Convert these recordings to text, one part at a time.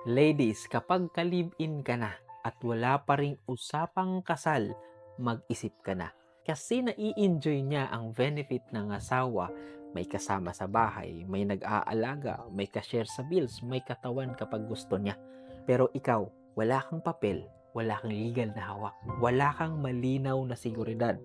Ladies, kapag ka-live-in ka na at wala pa ring usapang kasal, mag-isip ka na. Kasi nai-enjoy niya ang benefit ng asawa, may kasama sa bahay, may nag-aalaga, may ka-share sa bills, may katawan kapag gusto niya. Pero ikaw, wala kang papel, wala kang legal na hawak, wala kang malinaw na seguridad.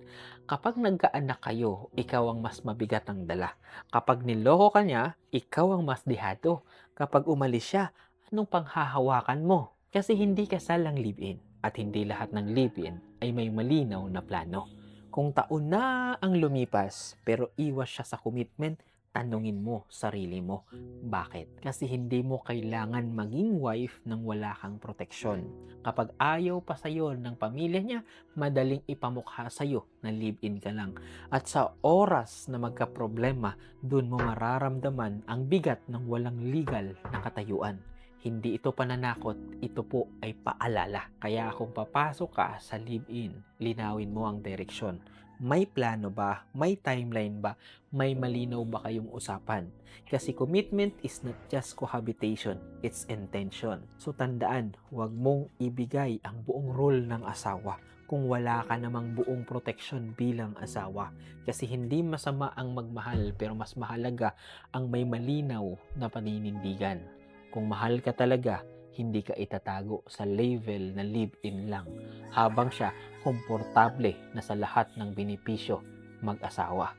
Kapag nagkaanak kayo, ikaw ang mas mabigat ang dala. Kapag niloko ka niya, ikaw ang mas dihado. Kapag umalis siya, anong panghahawakan mo? Kasi hindi kasal ang live-in at hindi lahat ng live-in ay may malinaw na plano. Kung taon na ang lumipas pero iwas siya sa commitment, tanungin mo sarili mo, bakit? Kasi hindi mo kailangan maging wife nang wala kang proteksyon. Kapag ayaw pa sa'yo ng pamilya niya, madaling ipamukha sa'yo na live-in ka lang. At sa oras na magka-problema, dun mo mararamdaman ang bigat ng walang legal na katayuan. Hindi ito pananakot, ito po ay paalala. Kaya kung papasok ka sa live-in, linawin mo ang direksyon. May plano ba? May timeline ba? May malinaw ba kayong usapan? Kasi commitment is not just cohabitation, it's intention. So tandaan, huwag mong ibigay ang buong role ng asawa kung wala ka namang buong proteksyon bilang asawa. Kasi hindi masama ang magmahal pero mas mahalaga ang may malinaw na paninindigan. Kung mahal ka talaga, hindi ka itatago sa level na live-in lang, habang siya komportable na sa lahat ng benepisyo mag-asawa.